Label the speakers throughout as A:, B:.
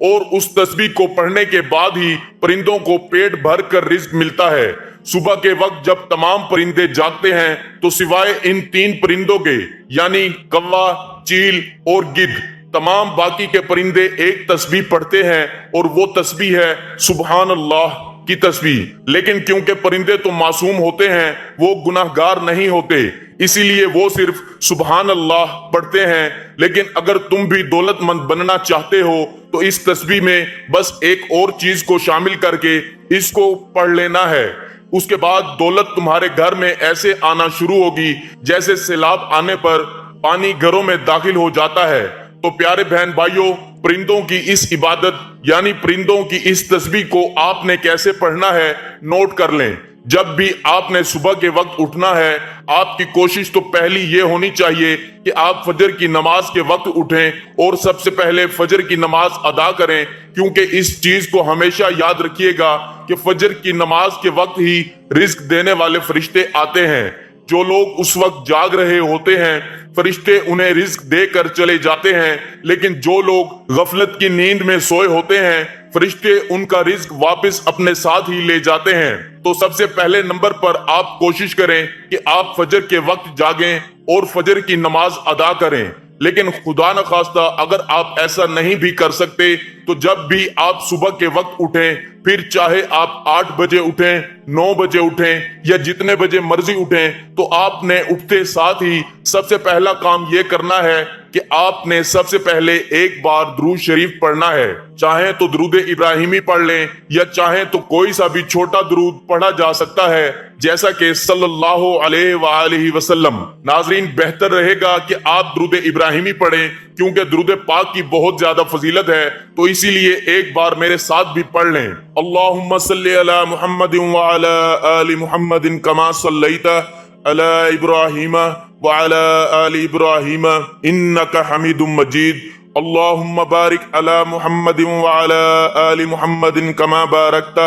A: اور اس تسبیح کو پڑھنے کے بعد ہی پرندوں کو پیٹ بھر کر رزق ملتا ہے۔ صبح کے وقت جب تمام پرندے جاگتے ہیں تو سوائے ان 3 پرندوں کے یعنی کوا، چیل اور گدھ، تمام باقی کے پرندے ایک تسبیح پڑھتے ہیں اور وہ تسبیح ہے سبحان اللہ کی تسبیح۔ لیکن کیونکہ پرندے تو معصوم ہوتے ہیں، وہ گناہگار نہیں ہوتے، اسی لیے وہ صرف سبحان اللہ پڑھتے ہیں۔ لیکن اگر تم بھی دولت مند بننا چاہتے ہو تو اس تسبیح میں بس ایک اور چیز کو شامل کر کے اس کو پڑھ لینا ہے۔ اس کے بعد دولت تمہارے گھر میں ایسے آنا شروع ہوگی جیسے سیلاب آنے پر پانی گھروں میں داخل ہو جاتا ہے۔ تو پیارے بہن بھائیوں، پرندوں کی اس عبادت یعنی پرندوں کی اس تسبیح کو آپ نے کیسے پڑھنا ہے نوٹ کر لیں۔ جب بھی آپ نے صبح کے وقت اٹھنا ہے، آپ کی کوشش تو پہلی یہ ہونی چاہیے کہ آپ فجر کی نماز کے وقت اٹھیں اور سب سے پہلے فجر کی نماز ادا کریں، کیونکہ اس چیز کو ہمیشہ یاد رکھیے گا کہ فجر کی نماز کے وقت ہی رزق دینے والے فرشتے آتے ہیں۔ جو لوگ اس وقت جاگ رہے ہوتے ہیں، فرشتے انہیں رزق دے کر چلے جاتے ہیں، لیکن جو لوگ غفلت کی نیند میں سوئے ہوتے ہیں، فرشتے ان کا رزق واپس اپنے ساتھ ہی لے جاتے ہیں۔ تو سب سے پہلے نمبر پر آپ کوشش کریں کہ آپ فجر کے وقت جاگیں اور فجر کی نماز ادا کریں۔ لیکن خدا نخواستہ اگر آپ ایسا نہیں بھی کر سکتے تو جب بھی آپ صبح کے وقت اٹھیں، پھر چاہے آپ 8 بجے اٹھیں، 9 بجے اٹھیں یا جتنے بجے مرضی اٹھیں، تو آپ نے اٹھتے ساتھ ہی سب سے پہلا کام یہ کرنا ہے کہ آپ نے سب سے پہلے ایک بار درود شریف پڑھنا ہے۔ چاہیں تو درود ابراہیمی پڑھ لیں یا چاہیں تو کوئی سا بھی چھوٹا درود پڑھا جا سکتا ہے، جیسا کہ صلی اللہ علیہ وآلہ وسلم۔ ناظرین، بہتر رہے گا کہ آپ درود ابراہیمی پڑھیں، کیونکہ درود پاک کی بہت زیادہ فضیلت ہے، تو اسی لیے ایک بار میرے ساتھ بھی پڑھ لیں۔ اللہم صلی علی محمد وعلی آل محمد کما صلیت علی ابراہیم وعلی آل ابراہیم انک حمید مجید۔ اللہم بارک علی محمد وعلی آل محمد کما بارکت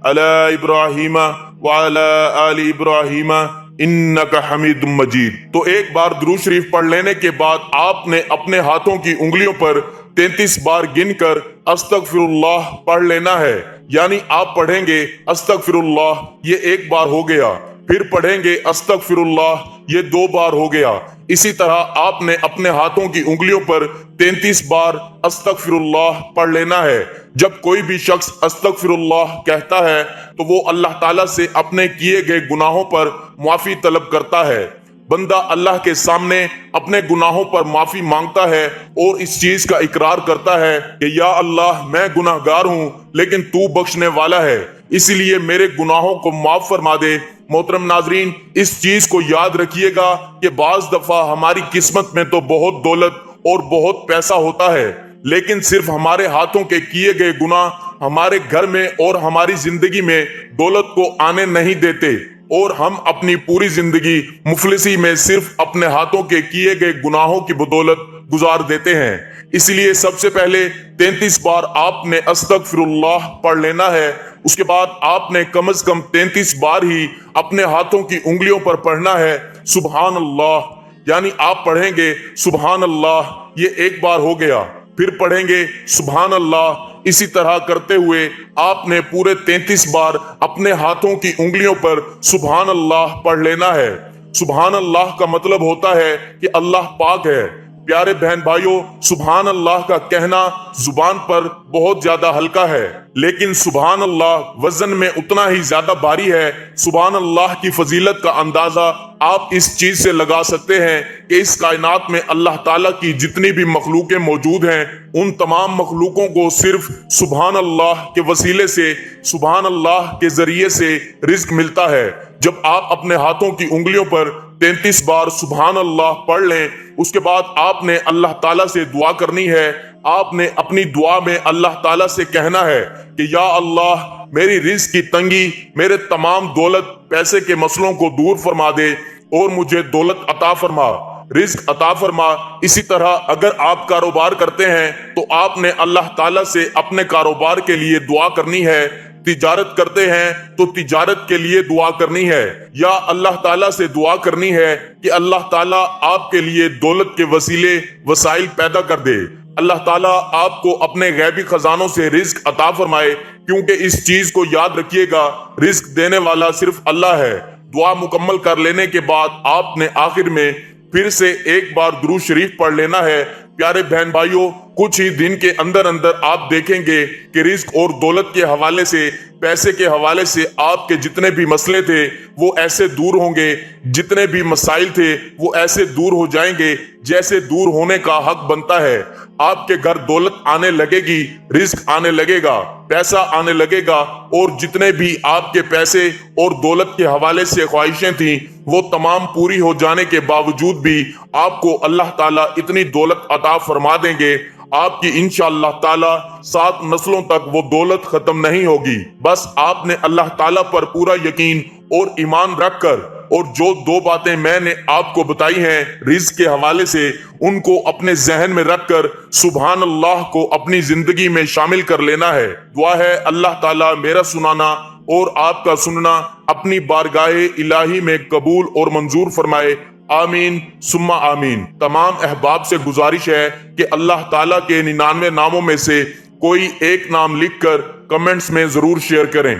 A: علی ابراہیم وعلی آل ابراہیم انک حمید مجید۔ تو ایک بار درود شریف پڑھ لینے کے بعد آپ نے اپنے ہاتھوں کی انگلیوں پر 33 بار گن کر استغفر اللہ پڑھ لینا ہے۔ یعنی آپ پڑھیں گے استغفر اللہ، یہ ایک بار ہو گیا، پھر پڑھیں گے استغفر اللہ، یہ 2 بار ہو گیا۔ اسی طرح آپ نے اپنے ہاتھوں کی انگلیوں پر 33 بار استغفر اللہ پڑھ لینا ہے۔ جب کوئی بھی شخص استغفر اللہ کہتا ہے تو وہ اللہ تعالیٰ سے اپنے کیے گئے گناہوں پر معافی طلب کرتا ہے۔ بندہ اللہ کے سامنے اپنے گناہوں پر معافی مانگتا ہے اور اس چیز کا اقرار کرتا ہے کہ یا اللہ، میں گناہگار ہوں لیکن تو بخشنے والا ہے، اسی لیے میرے گناہوں کو معاف فرما دے۔ محترم ناظرین، اس چیز کو یاد رکھیے گا کہ بعض دفعہ ہماری قسمت میں تو بہت دولت اور بہت پیسہ ہوتا ہے، لیکن صرف ہمارے ہاتھوں کے کیے گئے گناہ ہمارے گھر میں اور ہماری زندگی میں دولت کو آنے نہیں دیتے، اور ہم اپنی پوری زندگی مفلسی میں صرف اپنے ہاتھوں کے کیے گئے گناہوں کی بدولت گزار دیتے ہیں۔ اس لیے سب سے پہلے 33 بار آپ نے استغفر اللہ پڑھ لینا ہے۔ اس کے بعد آپ نے کم از کم 33 بار ہی اپنے ہاتھوں کی انگلیوں پر پڑھنا ہے سبحان اللہ، یعنی آپ پڑھیں گے سبحان اللہ، یہ ایک بار ہو گیا، پھر پڑھیں گے سبحان اللہ۔ اسی طرح کرتے ہوئے آپ نے پورے 33 بار اپنے ہاتھوں کی انگلیوں پر سبحان اللہ پڑھ لینا ہے۔ سبحان اللہ کا مطلب ہوتا ہے کہ اللہ پاک ہے۔ پیارے بہن بھائیوں، سبحان اللہ کا کہنا زبان پر بہت زیادہ ہلکا ہے، لیکن سبحان اللہ وزن میں اتنا ہی زیادہ بھاری ہے۔ سبحان اللہ کی فضیلت کا اندازہ آپ اس چیز سے لگا سکتے ہیں کہ اس کائنات میں اللہ تعالیٰ کی جتنی بھی مخلوقیں موجود ہیں، ان تمام مخلوقوں کو صرف سبحان اللہ کے وسیلے سے، سبحان اللہ کے ذریعے سے رزق ملتا ہے۔ جب آپ اپنے ہاتھوں کی انگلیوں پر 33 بار سبحان اللہ پڑھ لیں، اس کے بعد آپ نے اللہ تعالیٰ سے دعا کرنی ہے۔ آپ نے اپنی دعا میں اللہ تعالیٰ سے کہنا ہے کہ یا اللہ، میری رزق کی تنگی، میرے تمام دولت پیسے کے مسئلوں کو دور فرما دے اور مجھے دولت عطا فرما، رزق عطا فرما۔ اسی طرح اگر آپ کاروبار کرتے ہیں تو آپ نے اللہ تعالیٰ سے اپنے کاروبار کے لیے دعا کرنی ہے۔ تجارت کرتے ہیں تو تجارت کے لیے دعا کرنی ہے، یا اللہ تعالیٰ سے دعا کرنی ہے کہ اللہ تعالیٰ آپ کے لیے دولت کے وسیلے وسائل پیدا کر دے۔ اللہ تعالیٰ آپ کو اپنے غیبی خزانوں سے رزق عطا فرمائے، کیونکہ اس چیز کو یاد رکھیے گا، رزق دینے والا صرف اللہ ہے۔ دعا مکمل کر لینے کے بعد آپ نے آخر میں پھر سے ایک بار درود شریف پڑھ لینا ہے۔ پیارے بہن بھائیوں، کچھ ہی دن کے اندر آپ دیکھیں گے کہ رزق اور دولت کے حوالے سے، پیسے کے حوالے سے آپ کے جتنے بھی مسئلے تھے وہ ایسے دور ہوں گے، جتنے بھی مسائل تھے وہ ایسے دور ہو جائیں گے جیسے دور ہونے کا حق بنتا ہے۔ آپ کے گھر دولت آنے لگے گی، رزق آنے لگے گا، پیسہ آنے لگے گا، اور جتنے بھی آپ کے پیسے اور دولت کے حوالے سے خواہشیں تھیں وہ تمام پوری ہو جانے کے باوجود بھی آپ کو اللہ تعالیٰ اتنی دولت عطا فرما دیں گے، آپ کی انشاءاللہ تعالیٰ 7 نسلوں تک وہ دولت ختم نہیں ہوگی۔ بس آپ نے اللہ تعالیٰ پر پورا یقین اور ایمان رکھ کر، اور جو 2 باتیں میں نے آپ کو بتائی ہیں رزق کے حوالے سے، ان کو اپنے ذہن میں رکھ کر سبحان اللہ کو اپنی زندگی میں شامل کر لینا ہے۔ دعا ہے اللہ تعالیٰ میرا سنانا اور آپ کا سننا اپنی بارگاہ الہی میں قبول اور منظور فرمائے، آمین ثم آمین۔ تمام احباب سے گزارش ہے کہ اللہ تعالیٰ کے 99 ناموں میں سے کوئی ایک نام لکھ کر کمنٹس میں ضرور شیئر کریں۔